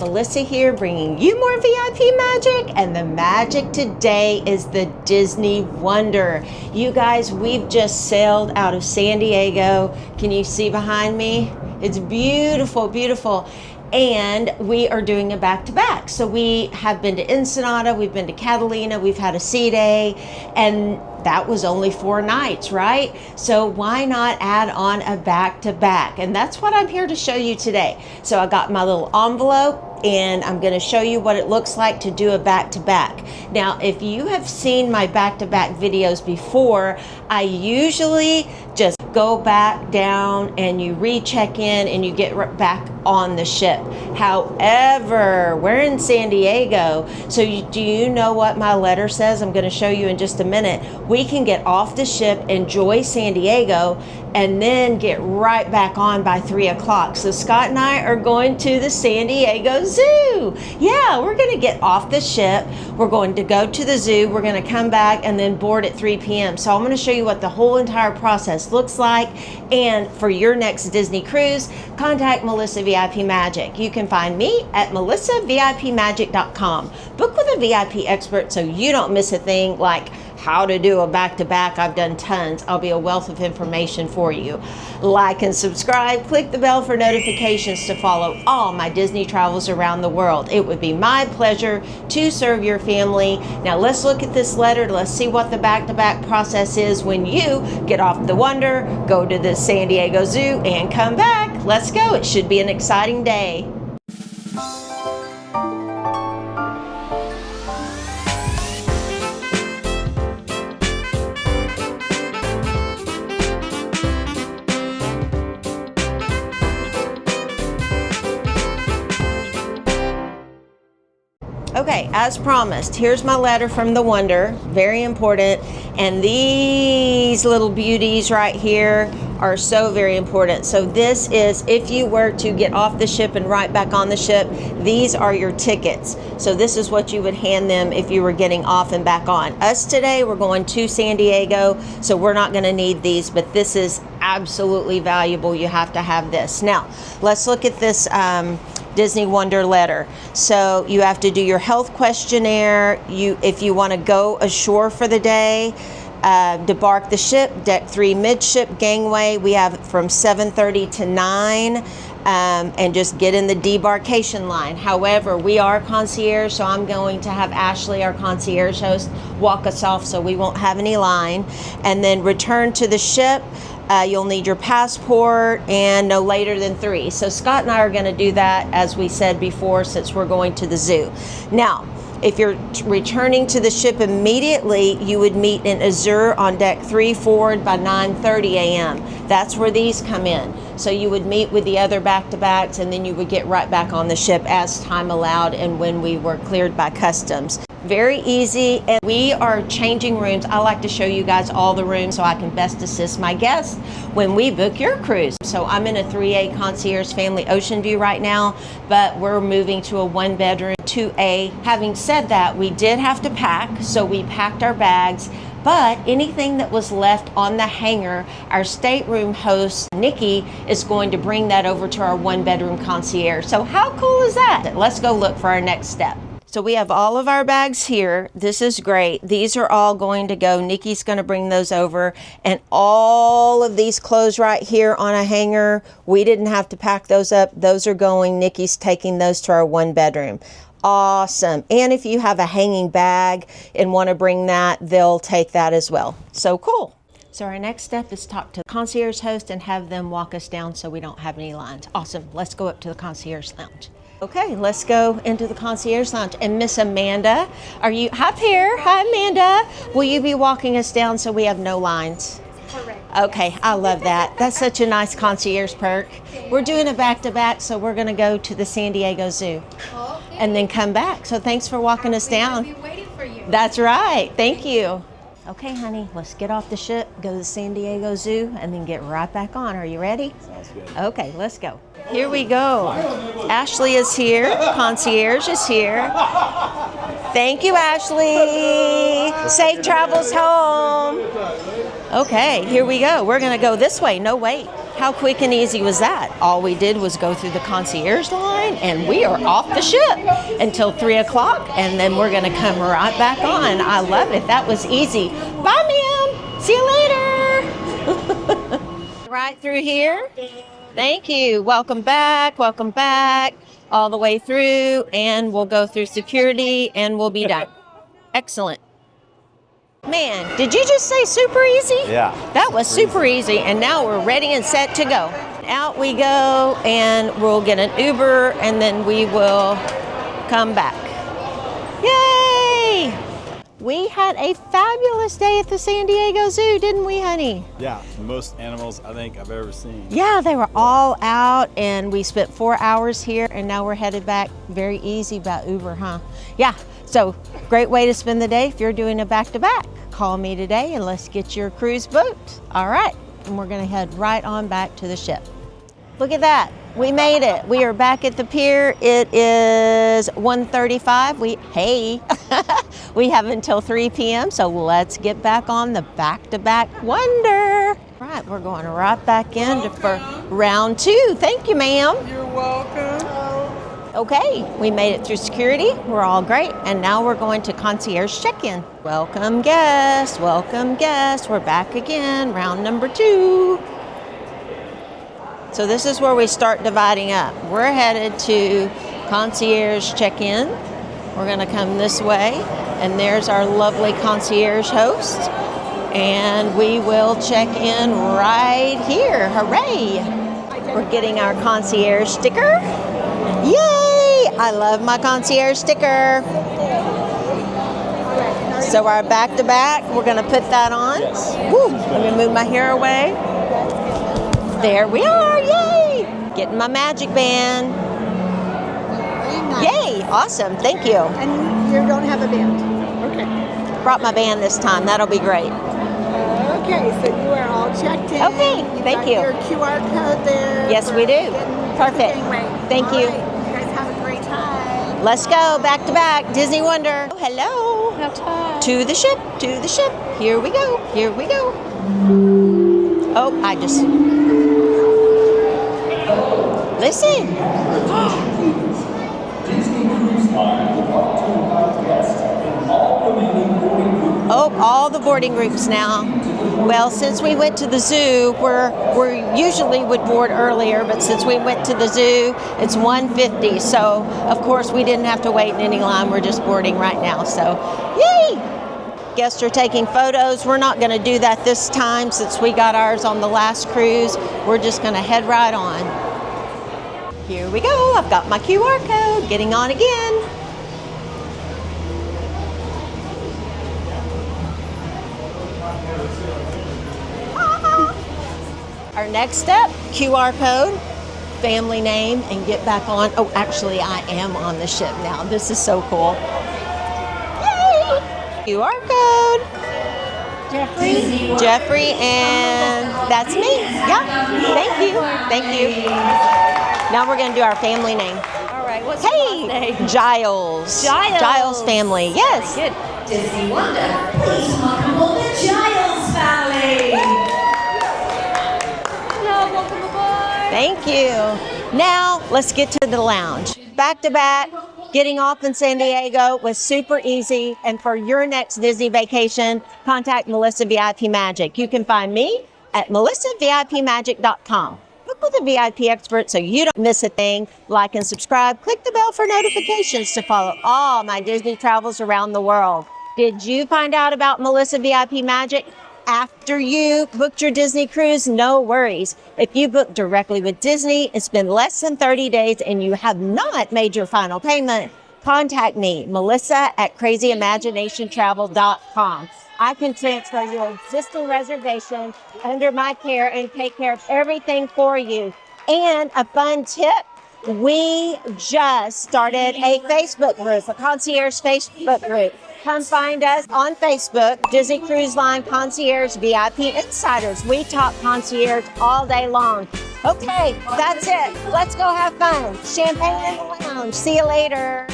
Melissa here, bringing you more VIP magic, and the magic today is the Disney Wonder. You guys, we've just sailed out of San Diego. Can you see behind me? It's beautiful, beautiful. And we are doing a back-to-back. So we have been to Ensenada, we've been to Catalina, we've had a sea day, and that was only 4 nights, right? So why not add on a back-to-back? And that's what I'm here to show you today. So I got my little envelope, and I'm going to show you what it looks like to do a back-to-back. Now, if you have seen my back-to-back videos before, I usually just go back down and you recheck in and you get back on the ship. However, we're in San Diego, so do you know what my letter says? I'm going to show you in just a minute. We can get off the ship, enjoy San Diego, and then get right back on by 3 o'clock. So Scott and I are going to the San Diego Zoo. Yeah, we're going to get off the ship. We're going to go to the zoo. We're going to come back and then board at 3 p.m. So I'm going to show you what the whole entire process looks like. And for your next Disney cruise, contact Melissa VIP Magic. You can find me at melissavipmagic.com. Book with a VIP expert so you don't miss a thing, like how to do a back-to-back. I've done tons. I'll be a wealth of information for you. Like and subscribe. Click the bell for notifications to follow all my Disney travels around the world. It would be my pleasure to serve your family. Now let's look at this letter. Let's see what the back-to-back process is when you get off the Wonder, go to the San Diego Zoo, and come back. Let's go. It should be an exciting day. Okay, as promised, here's my letter from the Wonder, very important, and these little beauties right here are so very important. So this is, if you were to get off the ship and right back on the ship, these are your tickets. So this is what you would hand them if you were getting off and back on. Us today, we're going to San Diego, so we're not going to need these, but this is absolutely valuable. You have to have this. Now, let's look at this Disney Wonder letter. So you have to do your health questionnaire. If you want to go ashore for the day, debark the ship, deck 3 midship gangway. We have from 7:30 to 9, and just get in the debarkation line. However, we are concierge, so I'm going to have Ashley, our concierge host, walk us off so we won't have any line. And then return to the ship. You'll need your passport and no later than 3. So Scott and I are going to do that, as we said before, since we're going to the zoo. Now, if you're returning to the ship immediately, you would meet in Azure on deck 3 forward by 9:30 a.m. That's where these come in. So you would meet with the other back-to-backs, and then you would get right back on the ship as time allowed and when we were cleared by customs. Very easy, and we are changing rooms. I like to show you guys all the rooms so I can best assist my guests when we book your cruise. So I'm in a 3A Concierge Family Ocean View right now, but we're moving to a 1-bedroom 2A. Having said that, we did have to pack, so we packed our bags. But anything that was left on the hanger, our stateroom host, Nikki, is going to bring that over to our 1-bedroom concierge. So how cool is that? Let's go look for our next step. So we have all of our bags here. This is great. These are all going to go. Nikki's going to bring those over. And all of these clothes right here on a hanger, we didn't have to pack those up. Those are going. Nikki's taking those to our 1-bedroom. Awesome. And if you have a hanging bag and want to bring that, they'll take that as well. So cool. So our next step is talk to the concierge host and have them walk us down so we don't have any lines. Awesome. Let's go up to the concierge lounge. Okay, let's go into the concierge lounge. And Miss Amanda, are you up here? Hi, Amanda. Will you be walking us down so we have no lines? Correct. Okay, I love that. That's such a nice concierge perk. We're doing a back-to-back, so we're going to go to the San Diego Zoo and then come back. So thanks for walking us down. We'll be waiting for you. That's right. Thank you. Okay, honey, let's get off the ship, go to the San Diego Zoo, and then get right back on. Are you ready? Sounds good. Okay, let's go. Here we go. Ashley is here. Concierge is here. Thank you, Ashley. Safe travels home. Okay, here we go. We're going to go this way. No wait. How quick and easy was that? All we did was go through the concierge line. line, and we are off the ship until 3 o'clock, and then we're going to come right back on. I love it. That was easy. Bye, ma'am. See you later. Right through here. Thank you. Welcome back. Welcome back. All the way through, and we'll go through security, and we'll be done. Excellent. Man, did you just say super easy? Yeah. That was super easy, and now we're ready and set to go. Out we go, and we'll get an Uber, and then we will come back. Yay! We had a fabulous day at the San Diego Zoo, didn't we, honey? Yeah, most animals I think I've ever seen. Yeah, they were all out, and we spent 4 hours here, and now we're headed back. Very easy about Uber, huh? Yeah, so great way to spend the day if you're doing a back-to-back. Call me today and let's get your cruise booked. All right, and we're gonna head right on back to the ship. Look at that, we made it. We are back at the pier. It is 1:35. We have until 3 p.m., so let's get back on the back-to-back wonder. Right, we're going right back in for round 2. Thank you, ma'am. You're welcome. Okay, we made it through security. We're all great. And now we're going to concierge check-in. Welcome guests, welcome guests. We're back again, round number 2. So this is where we start dividing up. We're headed to concierge check-in. We're gonna come this way, and there's our lovely concierge host. And we will check in right here, hooray. We're getting our concierge sticker. Yay! I love my concierge sticker. So our back-to-back, we're gonna put that on. Woo, let me move my hair away. There we are, yay! Getting my magic band. Yay, awesome, thank you. And you don't have a band? Okay. Brought my band this time, that'll be great. Okay, so you are all checked in. Okay, thank you. Your QR code there. Yes, we do. Perfect. Thank you. All right, you guys have a great time. Let's go, back to back, Disney Wonder. Oh, hello. To the ship, to the ship. Here we go, here we go. Oh, I just... Listen. Oh, all the boarding groups now. Well, since we went to the zoo, we usually would board earlier, but since we went to the zoo, it's 1:50. So, of course, we didn't have to wait in any line. We're just boarding right now. So, yay! Guests are taking photos. We're not going to do that this time since we got ours on the last cruise. We're just going to head right on. Here we go. I've got my QR code. Getting on again. Our next step, QR code, family name, and get back on. Oh, actually, I am on the ship now. This is so cool. Yay! QR code. Jeffrey, and that's me. Yeah, thank you, thank you. Now we're gonna do our family name. All right, what's your last name? Giles. Giles. Giles family, yes. Good. Disney Wonder, please welcome all the Giles family. Hello, welcome aboard. Thank you. Now let's get to the lounge. Back to back, getting off in San Diego was super easy. And for your next Disney vacation, contact Melissa VIP Magic. You can find me at melissavipmagic.com. Book with a VIP expert so you don't miss a thing. Like and subscribe. Click the bell for notifications to follow all my Disney travels around the world. Did you find out about Melissa VIP Magic after you booked your Disney cruise? No worries. If you booked directly with Disney, it's been less than 30 days and you have not made your final payment, contact me, Melissa at crazyimaginationtravel.com. I can transfer your existing reservation under my care and take care of everything for you. And a fun tip, we just started a Facebook group, a concierge Facebook group. Come find us on Facebook, Disney Cruise Line Concierge VIP Insiders. We talk concierge all day long. Okay, that's it. Let's go have fun. Champagne in the lounge. See you later.